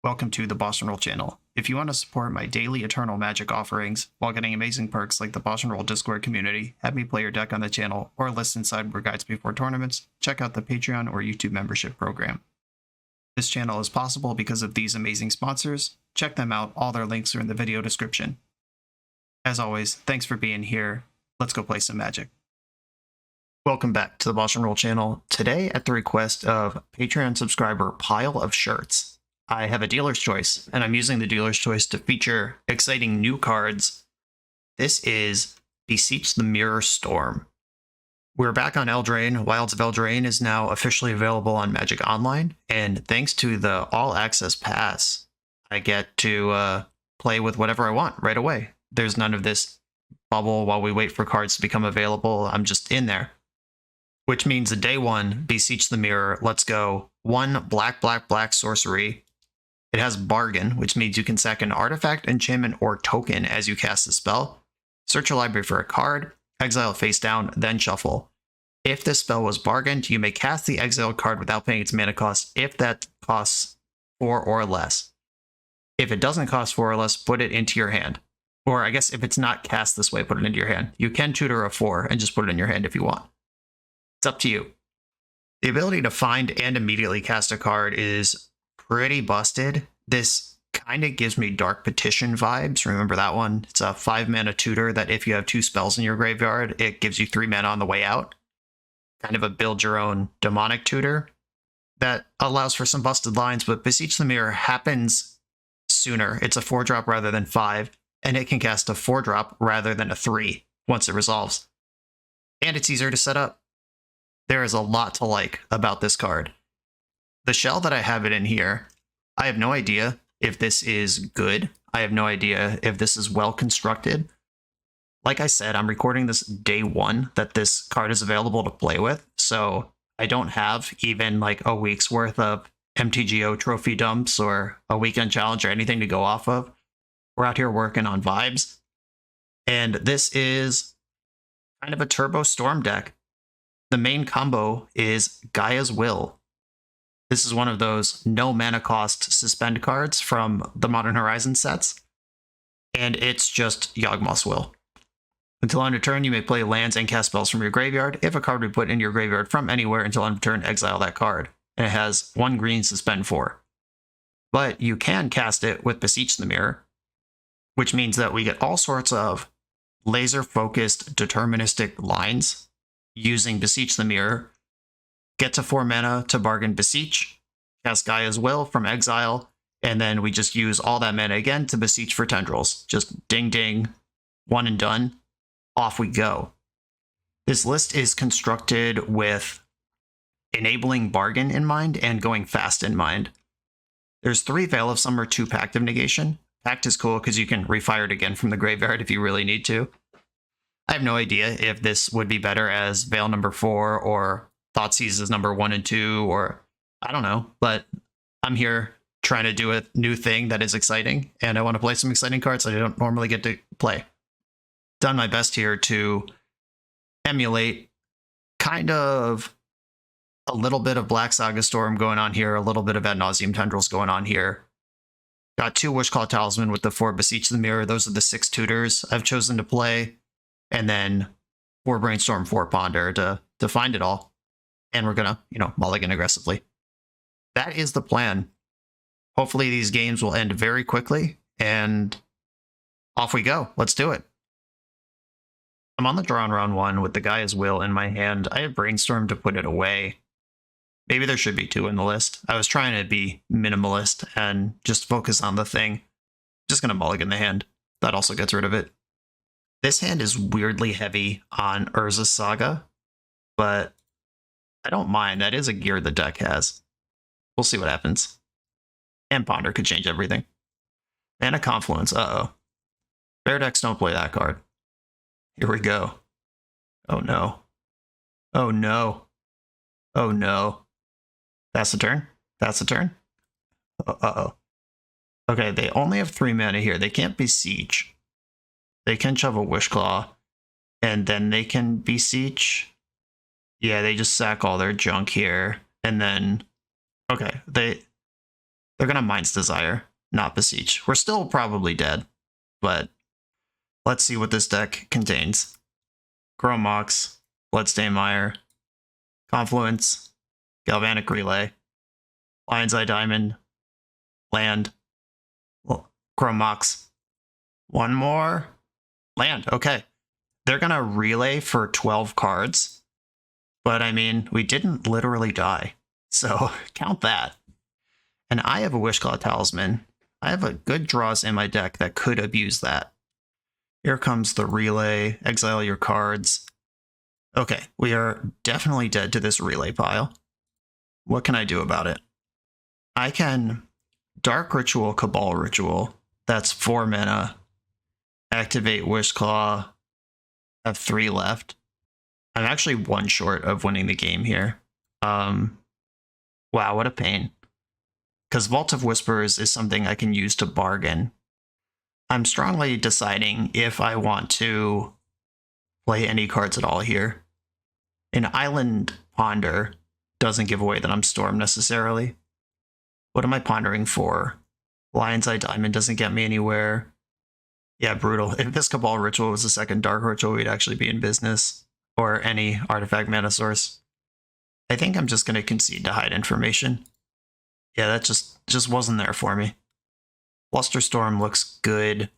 Welcome to the BoshNRoll channel. If you want to support my daily Eternal Magic offerings while getting amazing perks like the BoshNRoll Discord community, have me play your deck on the channel, or listen sideboard guides before tournaments, check out the Patreon or YouTube membership program. This channel is possible because of these amazing sponsors. Check them out, all their links are in the video description. As always, thanks for being here. Let's go play some Magic. Welcome back to the BoshNRoll channel. Today, at the request of Patreon subscriber Pile of Shirts, I have a dealer's choice, and I'm using the dealer's choice to feature exciting new cards. This is Beseech the Mirror Storm. We're back on Eldraine. Wilds of Eldraine is now officially available on Magic Online, and thanks to the All Access Pass, I get to play with whatever I want right away. There's none of this bubble while we wait for cards to become available. I'm just in there. Which means day one, Beseech the Mirror, let's go. 1 black sorcery. It has Bargain, which means you can sack an artifact, enchantment, or token as you cast the spell. Search your library for a card, exile face down, then shuffle. If this spell was bargained, you may cast the exiled card without paying its mana cost if that costs 4 or less. If it doesn't cost 4 or less, put it into your hand. Or I guess if it's not cast this way, put it into your hand. You can tutor a 4 and just put it in your hand if you want. It's up to you. The ability to find and immediately cast a card is pretty busted. This kind of gives me Dark Petition vibes. Remember that one? It's a 5-mana tutor that if you have 2 spells in your graveyard, it gives you 3 mana on the way out. Kind of a build your own demonic tutor that allows for some busted lines, but Beseech the Mirror happens sooner. It's a 4-drop rather than 5, and it can cast a 4-drop rather than a 3 once it resolves. And it's easier to set up. There is a lot to like about this card. The shell that I have it in here, I have no idea if this is good. I have no idea if this is well constructed. Like I said, I'm recording this day one that this card is available to play with, so I don't have even like a week's worth of MTGO trophy dumps or a weekend challenge or anything to go off of. We're out here working on vibes. And this is kind of a turbo storm deck. The main combo is Gaia's Will. This is one of those no mana cost suspend cards from the Modern Horizon sets, and it's just Yawgmoth's Will. Until end of turn, you may play lands and cast spells from your graveyard. If a card be put in your graveyard from anywhere until end of turn, exile that card. And it has 1 green, suspend 4. But you can cast it with Beseech the Mirror, which means that we get all sorts of laser-focused deterministic lines using Beseech the Mirror. Get to 4 mana to bargain Beseech, cast Gaia's Will from exile, and then we just use all that mana again to Beseech for Tendrils. Just ding ding, one and done, off we go. This list is constructed with enabling Bargain in mind and going fast in mind. There's 3 Veil of Summer, 2 Pact of Negation. Pact is cool because you can refire it again from the graveyard if you really need to. I have no idea if this would be better as Veil number 4 or Thoughtseize is number 1 and 2, or I don't know, but I'm here trying to do a new thing that is exciting, and I want to play some exciting cards that I don't normally get to play. Done my best here to emulate kind of a little bit of Black Saga Storm going on here, a little bit of Ad Nauseam Tendrils going on here. Got 2 Wishclaw Talisman with the 4 Beseech the Mirror. Those are the 6 tutors I've chosen to play, and then 4 Brainstorm, 4 Ponder to find it all. And we're gonna, mulligan aggressively. That is the plan. Hopefully these games will end very quickly, and off we go. Let's do it. I'm on the draw on round 1 with the Gaia's Will in my hand. I have Brainstorm to put it away. Maybe there should be 2 in the list. I was trying to be minimalist and just focus on the thing. Just gonna mulligan the hand. That also gets rid of it. This hand is weirdly heavy on Urza Saga, but I don't mind. That is a gear the deck has. We'll see what happens. And Ponder could change everything. Mana Confluence. Uh-oh. Bear decks don't play that card. Here we go. Oh, no. Oh, no. Oh, no. That's the turn? That's the turn? Uh-oh. Okay, they only have 3 mana here. They can't Beseech. They can shove a Wishclaw. And then they can Beseech. Yeah, they just sack all their junk here, and then, okay, they They're going to Mind's Desire, not Beseech. We're still probably dead, but let's see what this deck contains. Chrome Mox, Bloodstained Mire, Confluence, Galvanic Relay, Lion's Eye Diamond, Land, Chrome Mox. One more. Land, okay. They're going to relay for 12 cards, but I mean, we didn't literally die, so count that. And I have a Wishclaw Talisman. I have a good draws in my deck that could abuse that. Here comes the relay. Exile your cards. Okay, we are definitely dead to this relay pile. What can I do about it? I can Dark Ritual, Cabal Ritual. That's 4 mana. Activate Wishclaw. Have 3 left. I'm actually 1 short of winning the game here. Wow, what a pain. Because Vault of Whispers is something I can use to bargain. I'm strongly deciding if I want to play any cards at all here. An Island Ponder doesn't give away that I'm Storm necessarily. What am I pondering for? Lion's Eye Diamond doesn't get me anywhere. Yeah, brutal. If this Cabal Ritual was a second Dark Ritual, we'd actually be in business. Or any artifact mana source. I think I'm just going to concede to hide information. Yeah, that just wasn't there for me. Flusterstorm looks good.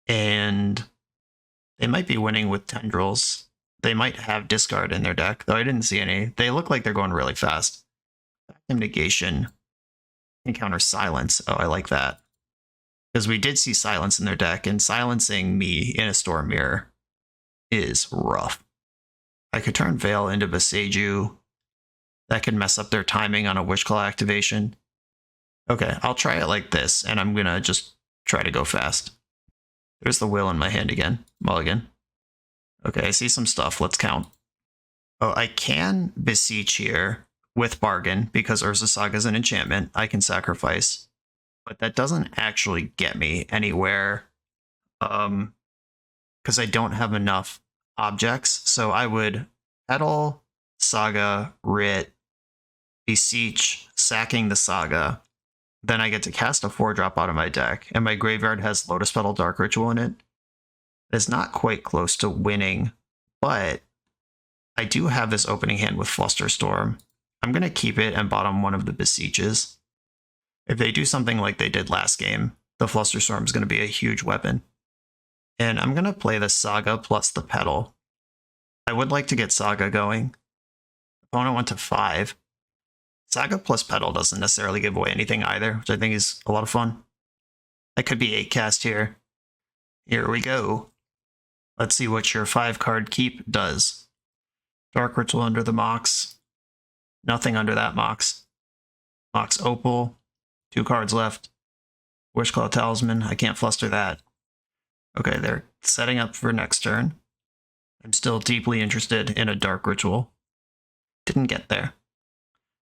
And they might be winning with Tendrils. They might have discard in their deck, though I didn't see any. They look like they're going really fast. Negation. Encounter Silence. Oh, I like that. Because we did see Silence in their deck, and silencing me in a Storm Mirror is rough. I could turn Veil into Beseech. That could mess up their timing on a Wishclaw activation. Okay, I'll try it like this, and I'm gonna just try to go fast. There's the Will in my hand again. Mulligan. Okay, I see some stuff. Let's count. Oh, I can Beseech here with Bargain, because Urza Saga is an enchantment. I can sacrifice. But that doesn't actually get me anywhere. Because I don't have enough objects. So I would Petal, Saga, Writ, Beseech, sacking the Saga. Then I get to cast a 4-drop out of my deck, and my graveyard has Lotus Petal Dark Ritual in it. It's not quite close to winning, but I do have this opening hand with Flusterstorm. I'm going to keep it and bottom one of the Beseeches. If they do something like they did last game, the Flusterstorm is going to be a huge weapon. And I'm going to play the Saga plus the Petal. I would like to get Saga going. Opponent went to 5. Saga plus Petal doesn't necessarily give away anything either, which I think is a lot of fun. I could be 8 cast here. Here we go. Let's see what your 5-card keep does. Dark Ritual under the Mox. Nothing under that Mox. Mox Opal. 2 cards left. Wishclaw Talisman. I can't fluster that. Okay, they're setting up for next turn. I'm still deeply interested in a Dark Ritual. Didn't get there.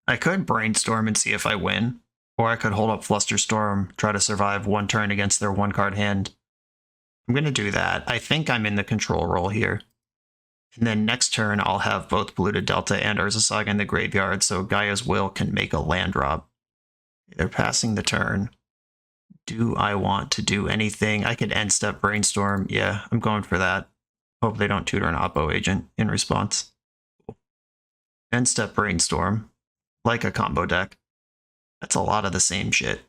I could Brainstorm and see if I win, or I could hold up Flusterstorm, try to survive 1 turn against their 1-card hand. I'm going to do that. I think I'm in the control role here. And then next turn, I'll have both Polluted Delta and Urza Saga in the graveyard, so Gaia's Will can make a land drop. They're passing the turn. Do I want to do anything? I could end step Brainstorm. Yeah, I'm going for that. Hope they don't tutor an Oppo agent in response. End step Brainstorm. Like a combo deck. That's a lot of the same shit.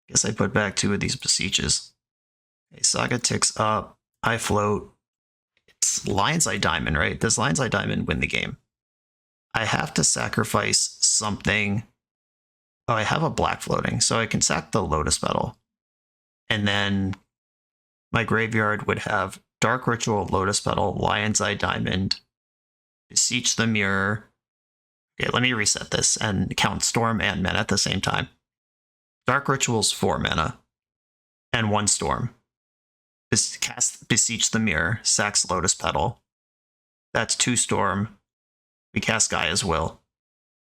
Guess I put back 2 of these Beseeches. Okay, Saga ticks up. I float. It's Lion's Eye Diamond, right? Does Lion's Eye Diamond win the game? I have to sacrifice something. Oh, I have a black floating, so I can sack the Lotus Petal. And then my graveyard would have Dark Ritual, Lotus Petal, Lion's Eye Diamond, Beseech the Mirror. Okay, let me reset this and count Storm and mana at the same time. Dark Ritual's 4 mana and 1 Storm. Cast Beseech the Mirror, sacks Lotus Petal. That's 2 Storm. We cast Gaia's Will.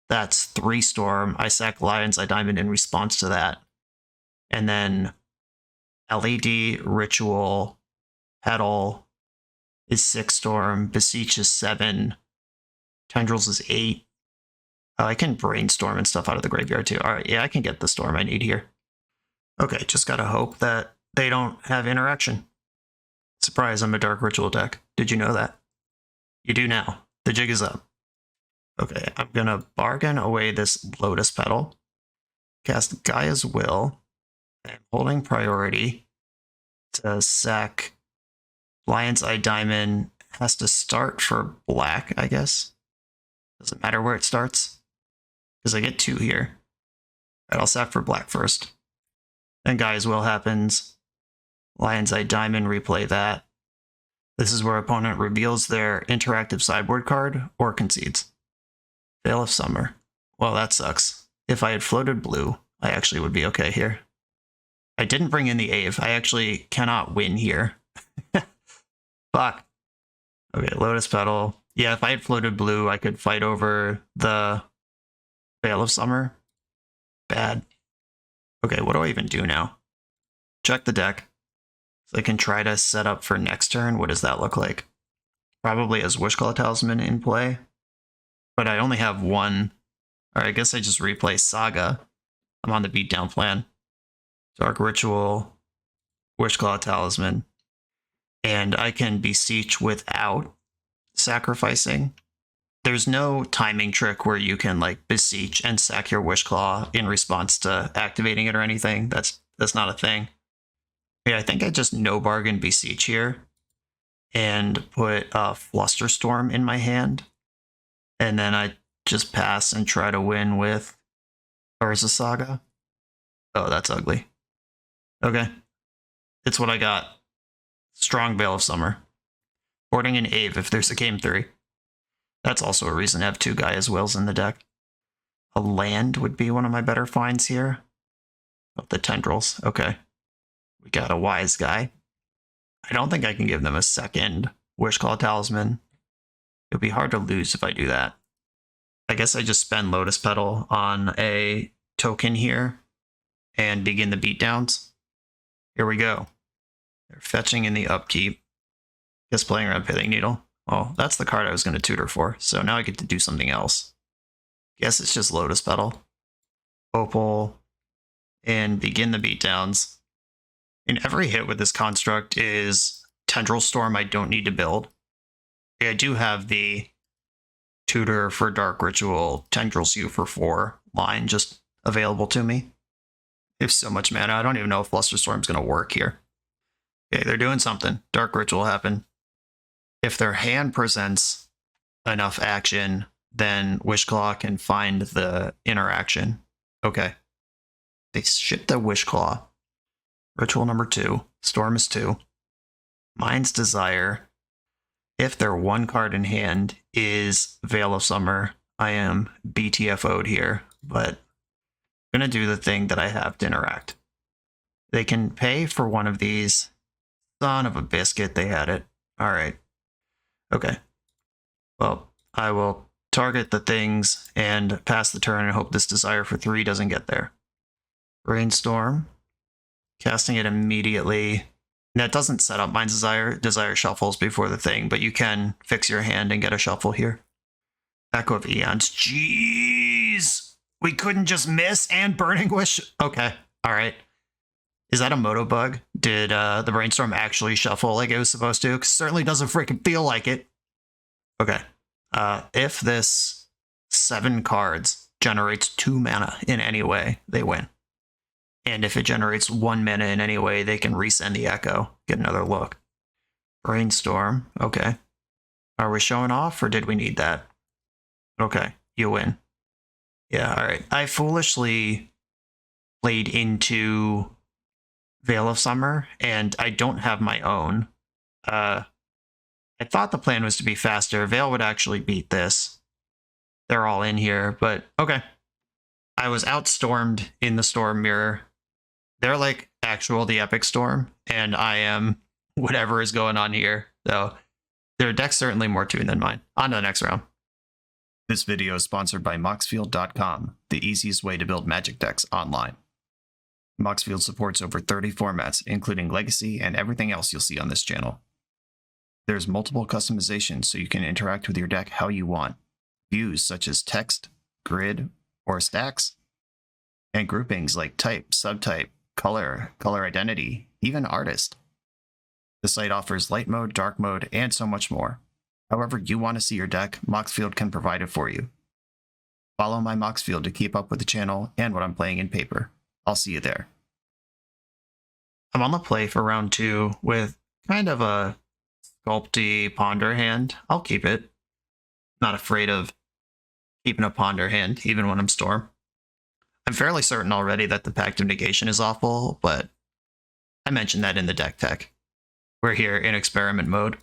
That's 3 Storm. I sack Lion's Eye Diamond in response to that. And then LED, Ritual, Petal is 6 Storm. Beseech is 7. Tendrils is 8. I can brainstorm and stuff out of the graveyard too. All right, yeah, I can get the storm I need here. Okay, just gotta hope that they don't have interaction. Surprise, I'm a Dark Ritual deck. Did you know that? You do now. The jig is up. Okay, I'm gonna bargain away this Lotus Petal, cast Gaia's Will, and holding priority to sack Lion's Eye Diamond. Has to start for black, I guess. Doesn't matter where it starts, because I get 2 here. Alright, I'll sack for black first. Then Gaia's Will happens. Lion's Eye Diamond, replay that. This is where opponent reveals their interactive sideboard card or concedes. Veil of Summer. Well, that sucks. If I had floated blue, I actually would be okay here. I didn't bring in the Ave. I actually cannot win here. Fuck. Okay, Lotus Petal. Yeah, if I had floated blue, I could fight over the Veil of Summer. Bad. Okay, what do I even do now? Check the deck. So I can try to set up for next turn. What does that look like? Probably as Wishclaw Talisman in play. But I only have 1. Or I guess I just replay Saga. I'm on the beatdown plan. Dark Ritual, Wishclaw Talisman. And I can Beseech without sacrificing. There's no timing trick where you can like Beseech and sack your Wishclaw in response to activating it or anything. That's not a thing. Yeah, I think I just no bargain Beseech here and put a Flusterstorm in my hand. And then I just pass and try to win with Urza Saga. Oh, that's ugly. Okay. It's what I got. Strong Veil of Summer. Boarding an Ave if there's a game 3. That's also a reason to have 2 Gaia's Wills in the deck. A land would be one of my better finds here. Oh, the Tendrils. Okay. We got a Wise Guy. I don't think I can give them a second Wishclaw Talisman. It'll be hard to lose if I do that. I guess I just spend Lotus Petal on a token here and begin the beatdowns. Here we go. They're fetching in the upkeep. Guess playing around Pithing Needle. Well, that's the card I was going to tutor for, so now I get to do something else. Guess it's just Lotus Petal. Opal. And begin the beatdowns. And every hit with this construct is Tendril Storm I don't need to build. I do have the tutor for Dark Ritual, Tendrils You for 4 line just available to me. They have so much mana, I don't even know if Flusterstorm's going to work here. Okay, they're doing something. Dark Ritual happened. If their hand presents enough action, then Wishclaw can find the interaction. Okay. They shipped a Wishclaw. Ritual number 2. Storm is 2. Mind's Desire. If their 1 card in hand is Veil of Summer, I am BTFO'd here, but I'm going to do the thing that I have to interact. They can pay for one of these. Son of a biscuit, they had it. Alright. Okay. Well, I will target the things and pass the turn and hope this Desire for 3 doesn't get there. Brainstorm. Casting it immediately. That doesn't set up Mind's Desire. Desire shuffles before the thing, but you can fix your hand and get a shuffle here. Echo of Eons. Jeez! We couldn't just miss and Burning Wish? Okay. Alright. Is that a moto bug? Did the Brainstorm actually shuffle like it was supposed to? 'Cause it certainly doesn't freaking feel like it. Okay. If this 7 cards generates 2 mana in any way, they win. And if it generates 1 mana in any way, they can resend the Echo. Get another look. Brainstorm. Okay. Are we showing off or did we need that? Okay. You win. Yeah, alright. I foolishly played into Veil of Summer, and I don't have my own. I thought the plan was to be faster. Veil would actually beat this. They're all in here, but okay. I was outstormed in the Storm Mirror. They're like the Epic Storm, and I am whatever is going on here. So their deck's certainly more tuned than mine. On to the next round. This video is sponsored by Moxfield.com, the easiest way to build Magic decks online. Moxfield supports over 30 formats, including Legacy and everything else you'll see on this channel. There's multiple customizations so you can interact with your deck how you want. Views such as text, grid or stacks, and groupings like type, subtype, color, color identity, even artist. The site offers light mode, dark mode, and so much more. However you want to see your deck, Moxfield can provide it for you. Follow my Moxfield to keep up with the channel and what I'm playing in paper. I'll see you there. I'm on the play for round 2 with kind of a sculpty ponder hand. I'll keep it. Not afraid of keeping a ponder hand, even when I'm Storm. I'm fairly certain already that the Pact of Negation is awful, but I mentioned that in the deck tech. We're here in experiment mode.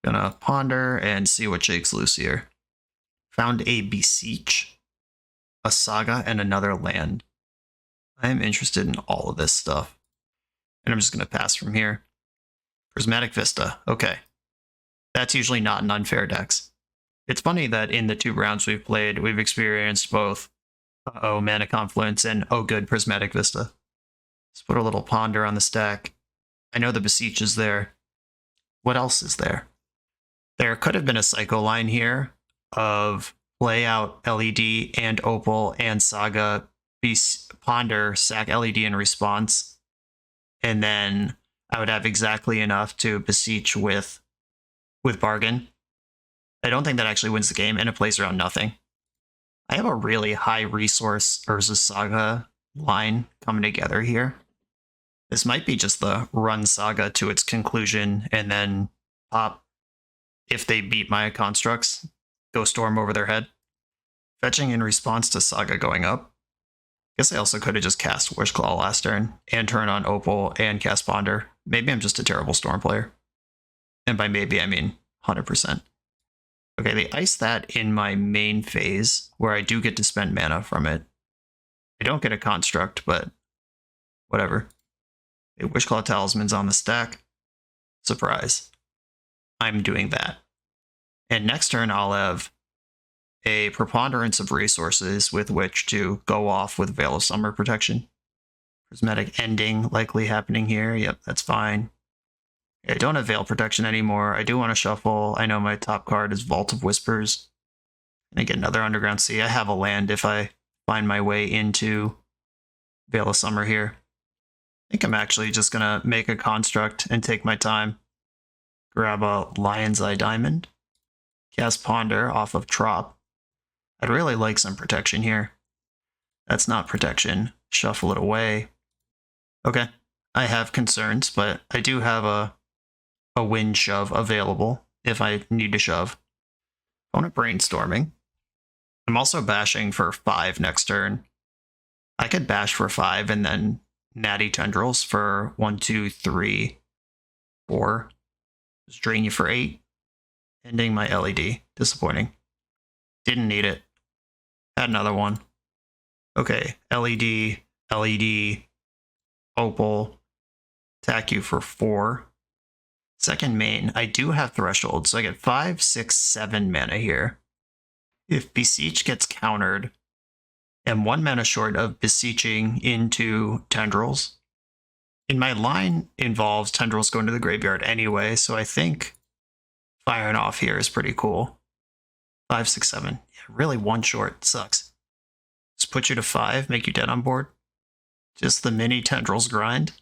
Gonna ponder and see what shakes loose here. Found a Beseech, a Saga, and another land. I am interested in all of this stuff. And I'm just gonna pass from here. Prismatic Vista, okay. That's usually not an unfair decks. It's funny that in the 2 rounds we've played, we've experienced both Mana Confluence and good Prismatic Vista. Let's put a little ponder on the stack. I know the Beseech is there. What else is there? There could have been a Psycho line here of play out LED and Opal and Saga, ponder, sack LED in response, and then I would have exactly enough to Beseech with Bargain. I don't think that actually wins the game, and it plays around nothing. I have a really high resource Urza Saga line coming together here. This might be just the run Saga to its conclusion, and then pop, if they beat my constructs, go Storm over their head. Fetching in response to Saga going up. Guess I also could have just cast Wishclaw last turn, and turn on Opal, and cast Ponder. Maybe I'm just a terrible Storm player. And by maybe, I mean 100%. Okay, they ice that in my main phase, where I do get to spend mana from it. I don't get a construct, but whatever. A Wishclaw Talisman's on the stack. Surprise. I'm doing that. And next turn I'll have a preponderance of resources with which to go off with Veil of Summer protection. Prismatic Ending likely happening here. Yep, that's fine. I don't have Veil protection anymore. I do want to shuffle. I know my top card is Vault of Whispers. And I get another Underground Sea. I have a land if I find my way into Veil of Summer here. I think I'm actually just going to make a construct and take my time. Grab a Lion's Eye Diamond. Cast Ponder off of Trop. I'd really like some protection here. That's not protection. Shuffle it away. Okay. I have concerns, but I do have a wind shove available if I need to shove. Opponent brainstorming. I'm also bashing for 5 next turn. I could bash for 5 and then natty tendrils for 1, 2, 3, 4. Just drain you for 8. Ending my LED. Disappointing. Didn't need it. Had another one. Okay, LED, LED, Opal. Attack you for 4. Second main, I do have Threshold, so I get 5, 6, 7 mana here. If Beseech gets countered, I'm 1 mana short of Beseeching into Tendrils. And my line involves Tendrils going to the graveyard anyway, so I think firing off here is pretty cool. 5, 6, 7. Yeah, really 1 short. Sucks. Just put you to 5, make you dead on board. Just the mini Tendrils grind.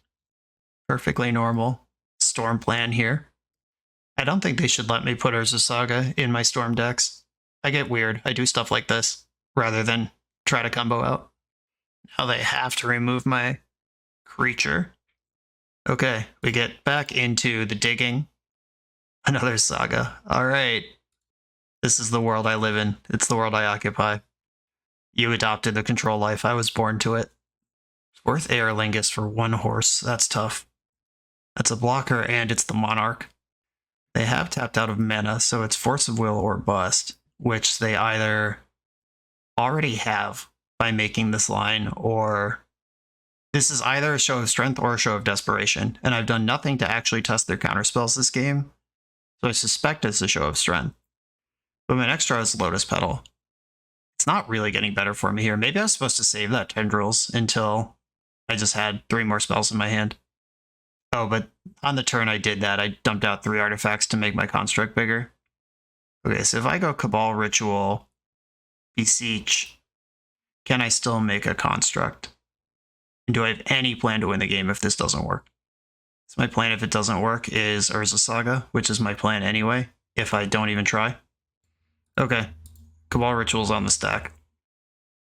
Perfectly normal. Storm plan here. I don't think they should let me put Urza Saga in my Storm decks. I get weird. I do stuff like this rather than try to combo out. Now they have to remove my creature. Okay, we get back into the digging. Another Saga. Alright. This is the world I live in. It's the world I occupy. You adopted the control life. I was born to it. It's worth Aerlingus for 1 horse. That's tough. That's a blocker, and it's the Monarch. They have tapped out of mana, so it's Force of Will or Bust, which they either already have by making this line, or this is either a show of strength or a show of desperation, and I've done nothing to actually test their counterspells this game, so I suspect it's a show of strength. But my next draw is Lotus Petal. It's not really getting better for me here. Maybe I was supposed to save that Tendrils until I just had 3 more spells in my hand. Oh, but on the turn I did that. I dumped out 3 artifacts to make my construct bigger. Okay, so if I go Cabal Ritual, Beseech. Can I still make a construct? And do I have any plan to win the game if this doesn't work? So my plan if it doesn't work is Urza Saga, which is my plan anyway, if I don't even try. Okay, Cabal Ritual's on the stack.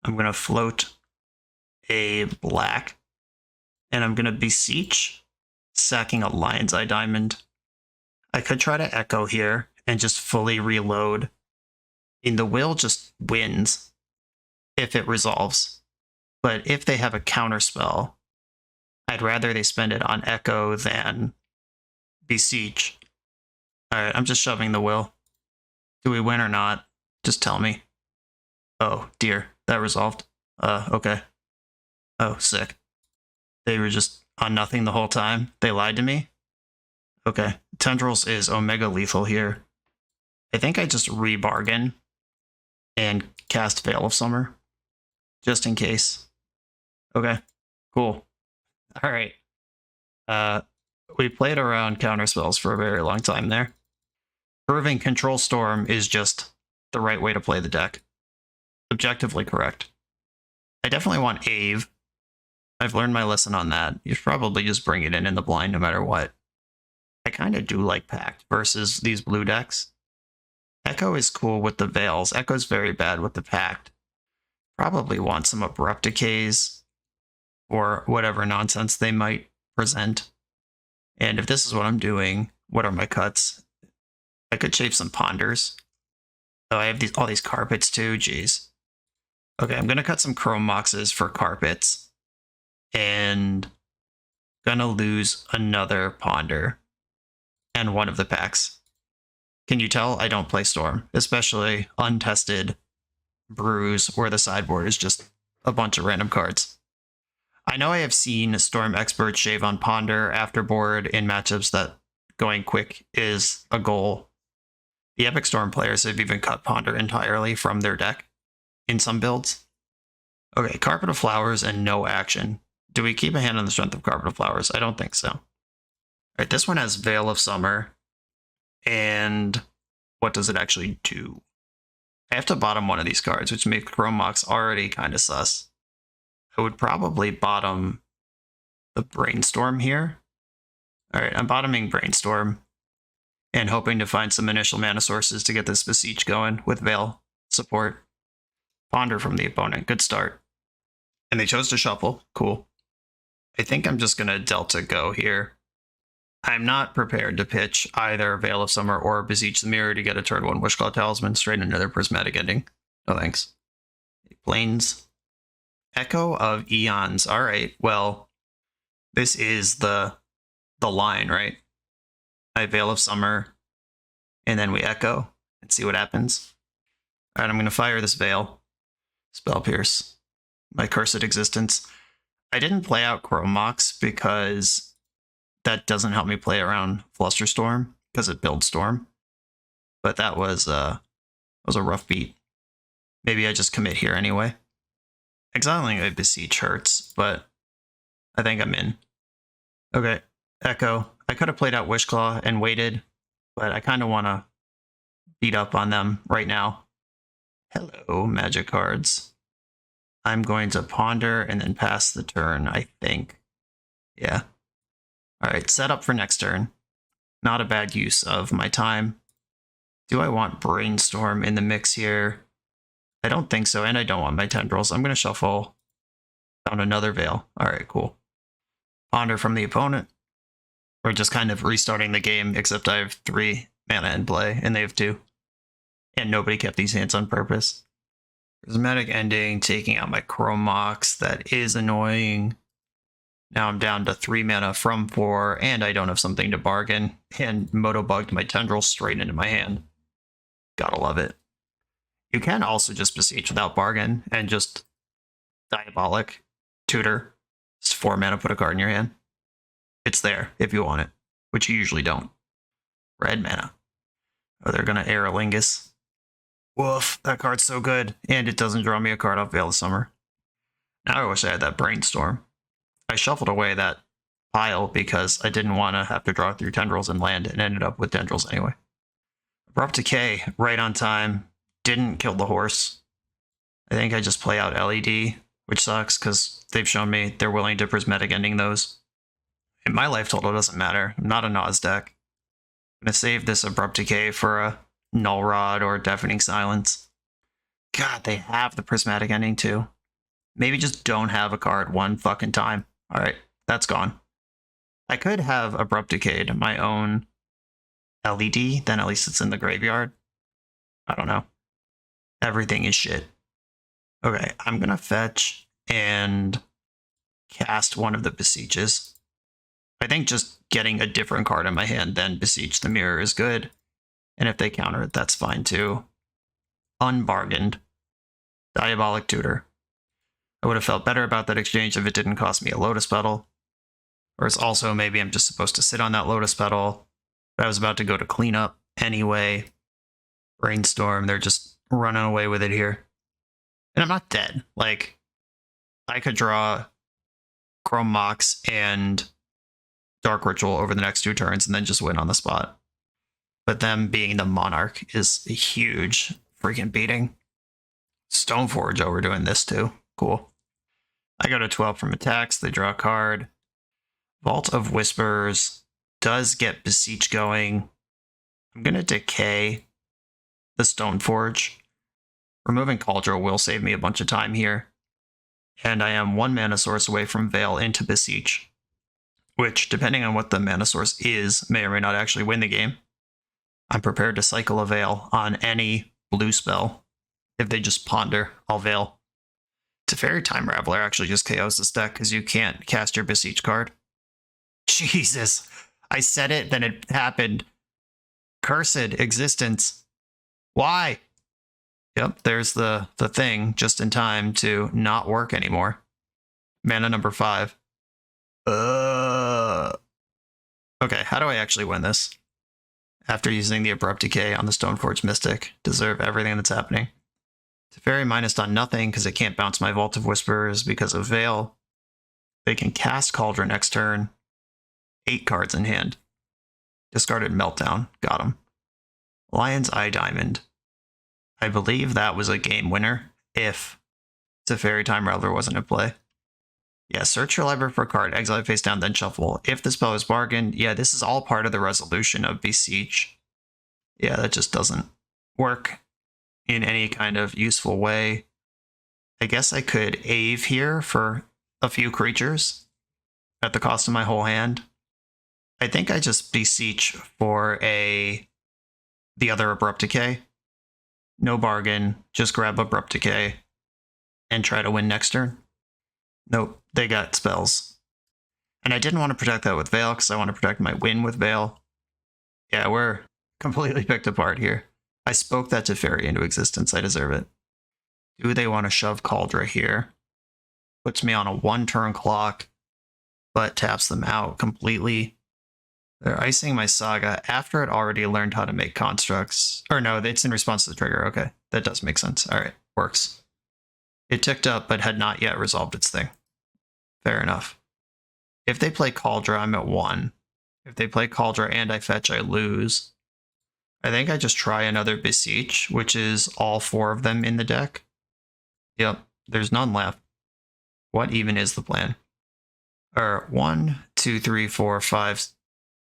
I'm going to float a black, and I'm going to Beseech, sacking a Lion's Eye Diamond. I could try to Echo here and just fully reload. And the will just wins if it resolves. But if they have a counter spell, I'd rather they spend it on Echo than Beseech. Alright, I'm just shoving the will. Do we win or not? Just tell me. Oh, dear. That resolved. Okay. Oh, sick. They were just on nothing the whole time. They lied to me? Okay. Tendrils is Omega Lethal here. I think I just rebargain and cast Veil of Summer. Just in case. Okay. Cool. Alright. We played around counterspells for a very long time there. Proving Control Storm is just the right way to play the deck. Objectively correct. I definitely want Ave. I've learned my lesson on that. You should probably just bring it in the blind no matter what. I kind of do like Pact versus these blue decks. Echo is cool with the Veils. Echo's very bad with the Pact. Probably want some Abrupt Decays or whatever nonsense they might present. And if this is what I'm doing, what are my cuts? I could shave some Ponders. Oh, I have all these carpets too, jeez. Okay, I'm gonna cut some Chrome Moxes for carpets. And gonna lose another Ponder. And one of the packs. Can you tell I don't play Storm? Especially untested Brews where the sideboard is just a bunch of random cards. I know I have seen Storm experts shave on Ponder afterboard in matchups that going quick is a goal. The Epic Storm players have even cut Ponder entirely from their deck in some builds. Okay, Carpet of Flowers and no action. Do we keep a hand on the strength of Carpet of Flowers? I don't think so. All right, this one has Veil of Summer. And what does it actually do? I have to bottom one of these cards, which makes Chrome Mox already kind of sus. I would probably bottom the Brainstorm here. All right, I'm bottoming Brainstorm and hoping to find some initial mana sources to get this Beseech going with Veil support. Ponder from the opponent. Good start. And they chose to shuffle. Cool. I think I'm just going to Delta go here. I'm not prepared to pitch either Veil of Summer or Beseech the Mirror to get a turn 1 Wishclaw Talisman straight into their Prismatic Ending. No thanks. Plains. Echo of Eons. Alright, well, this is the line, right? I Veil of Summer, and then we Echo and see what happens. Alright, I'm going to fire this Veil. Spell Pierce. My Cursed Existence. I didn't play out Chrome Mox because that doesn't help me play around Flusterstorm because it builds Storm. But that was a rough beat. Maybe I just commit here anyway. Exiling a Beseech hurts, but I think I'm in. Okay, Echo. I could have played out Wishclaw and waited, but I kind of want to beat up on them right now. Hello, Magic cards. I'm going to Ponder and then pass the turn, I think. Yeah. Alright, set up for next turn. Not a bad use of my time. Do I want Brainstorm in the mix here? I don't think so, and I don't want my Tendrils. I'm going to shuffle. Found another Veil. Alright, cool. Ponder from the opponent. We're just kind of restarting the game, except I have 3 mana in play, and they have 2. And nobody kept these hands on purpose. Prismatic Ending, taking out my Chrome Mox. That is annoying. Now I'm down to 3 mana from 4, and I don't have something to bargain. And Moto Bugged my Tendril straight into my hand. Gotta love it. You can also just Beseech without bargain, and just Diabolic, Tutor. Just 4 mana, put a card in your hand. It's there, if you want it, which you usually don't. Red mana. Oh, they're gonna Aerolingus. Woof, that card's so good, and it doesn't draw me a card off Veil of Summer. Now I wish I had that Brainstorm. I shuffled away that pile because I didn't want to have to draw through Tendrils and land, and ended up with Tendrils anyway. Abrupt Decay, right on time. Didn't kill the horse. I think I just play out LED, which sucks because they've shown me they're willing to prismatic ending those. And my life total doesn't matter. I'm not a Nas deck. I'm going to save this Abrupt Decay for a Null Rod or Deafening Silence. God, they have the prismatic ending too. Maybe just don't have a card one fucking time. Alright, that's gone. I could have Abrupt Decayed my own LED, then at least it's in the graveyard. I don't know. Everything is shit. Okay, I'm gonna fetch and cast one of the Beseeches. I think just getting a different card in my hand than Beseech the Mirror is good. And if they counter it, that's fine too. Unbargained. Diabolic Tutor. I would have felt better about that exchange if it didn't cost me a Lotus Petal. Or it's also maybe I'm just supposed to sit on that Lotus Petal. But I was about to go to cleanup anyway. Brainstorm, they're just running away with it here. And I'm not dead. Like, I could draw Chrome Mox and Dark Ritual over the next 2 turns and then just win on the spot. But them being the Monarch is a huge freaking beating. Stoneforge overdoing this too. Cool. I go to 12 from attacks. They draw a card. Vault of Whispers does get Beseech going. I'm going to decay the Stoneforge. Removing Cauldron will save me a bunch of time here. And I am 1 mana source away from Veil into Beseech, which, depending on what the mana source is, may or may not actually win the game. I'm prepared to cycle a Veil on any blue spell. If they just ponder, I'll Veil. Teferi Time Raveler actually just KOs this deck because you can't cast your Beseech card. Jesus. I said it, then it happened. Cursed existence. Why? Yep, there's the thing just in time to not work anymore. Mana number 5. Okay, how do I actually win this? After using the Abrupt Decay on the Stoneforge Mystic, deserve everything that's happening. Teferi minus done nothing because it can't bounce my Vault of Whispers because of Veil. They can cast Cauldron next turn. 8 cards in hand. Discarded Meltdown. Got him. Lion's Eye Diamond. I believe that was a game winner if Teferi Time Raveler wasn't in play. Yeah, search your library for a card, exile it face down, then shuffle. If the spell is bargained, yeah, this is all part of the resolution of Beseech. Yeah, that just doesn't work in any kind of useful way. I guess I could Ave here for a few creatures at the cost of my whole hand. I think I just Beseech for the other Abrupt Decay. No bargain, just grab Abrupt Decay and try to win next turn. Nope, they got spells. And I didn't want to protect that with Veil because I want to protect my win with Veil. Yeah, we're completely picked apart here. I spoke that Teferi into existence. I deserve it. Do they want to shove Cauldron here? Puts me on a 1-turn clock, but taps them out completely. They're icing my Saga after it already learned how to make constructs. Or no, it's in response to the trigger. Okay, that does make sense. All right, works. It ticked up, but had not yet resolved its thing. Fair enough. If they play Cauldron, I'm at 1. If they play Cauldron and I fetch, I lose. I think I just try another Beseech, which is all 4 of them in the deck. Yep, there's none left. What even is the plan? 1, 2, 3, 4, 5,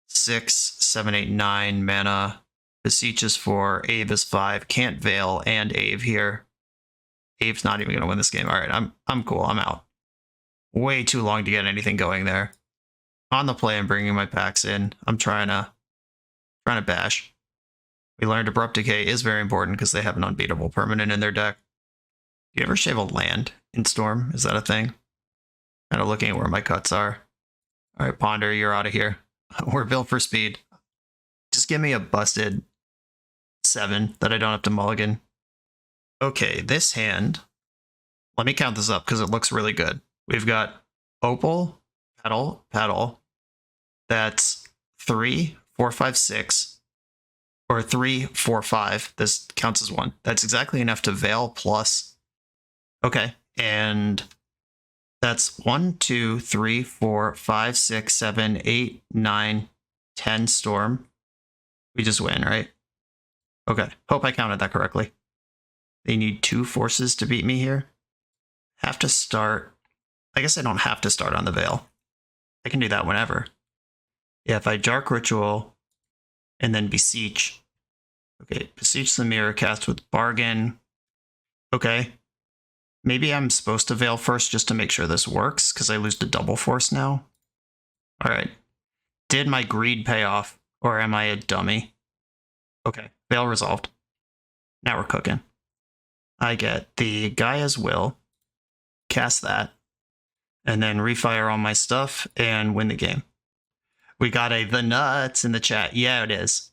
6, 7, 8, 9 mana. Beseech is 4, Ave is 5, can't Veil and Ave here. Ave's not even going to win this game. All right, I'm cool. I'm out. Way too long to get anything going there. On the play, I'm bringing my packs in. I'm trying to bash. We learned Abrupt Decay is very important because they have an unbeatable permanent in their deck. Do you ever shave a land in Storm? Is that a thing? Kind of looking at where my cuts are. All right, Ponder, you're out of here. We're built for speed. Just give me a busted 7 that I don't have to mulligan. Okay, this hand, let me count this up because it looks really good. We've got Opal, Petal. That's 3, 4, 5, 6. Or 3, 4, 5. This counts as 1. That's exactly enough to Veil plus. Okay, and that's 1, 2, 3, 4, 5, 6, 7, 8, 9, 10 Storm. We just win, right? Okay, hope I counted that correctly. They need 2 forces to beat me here. Have to start. I guess I don't have to start on the Veil. I can do that whenever. Yeah, if I Dark Ritual and then Beseech. Okay, Beseech the Mirror, cast with Bargain. Okay. Maybe I'm supposed to Veil first just to make sure this works, because I lose to double force now. Alright. Did my greed pay off, or am I a dummy? Okay, Veil resolved. Now we're cooking. I get the Gaia's Will, cast that, and then refire all my stuff and win the game. We got a the nuts in the chat. Yeah, it is.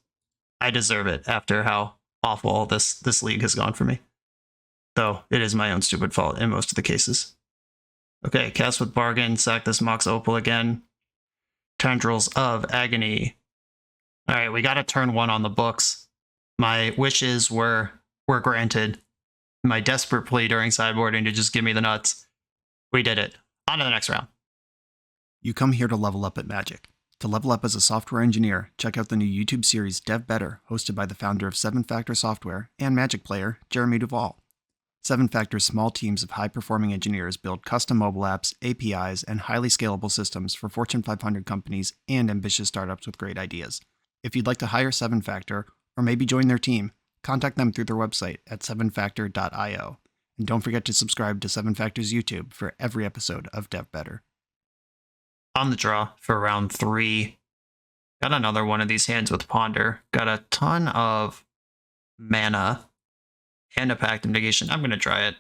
I deserve it after how awful this league has gone for me. Though it is my own stupid fault in most of the cases. Okay, cast with Bargain, sack this Mox Opal again. Tendrils of Agony. Alright, we got a turn 1 on the books. My wishes were granted. My desperate plea during sideboarding to just give me the nuts. We did it. On to the next round. You come here to level up at Magic. To level up as a software engineer, check out the new YouTube series Dev Better, hosted by the founder of 7 Factor Software and Magic player, Jeremy Duvall. 7 Factor's small teams of high-performing engineers build custom mobile apps, APIs, and highly scalable systems for Fortune 500 companies and ambitious startups with great ideas. If you'd like to hire 7 Factor, or maybe join their team, contact them through their website at 7factor.io. And don't forget to subscribe to 7 Factor's YouTube for every episode of Dev Better. On the draw for round 3. Got another one of these hands with Ponder. Got a ton of mana and a Pact of Negation. I'm going to try it.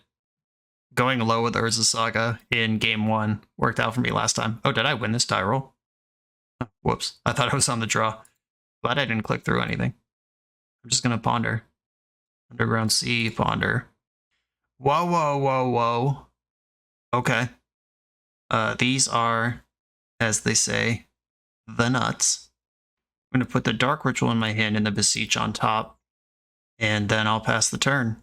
Going low with Urza Saga in game 1 worked out for me last time. Oh, did I win this die roll? Whoops. I thought I was on the draw. Glad I didn't click through anything. I'm just going to Ponder. Underground Sea, Ponder. Whoa, whoa, whoa, whoa. Okay. These are, as they say, the nuts. I'm going to put the Dark Ritual in my hand and the Beseech on top. And then I'll pass the turn.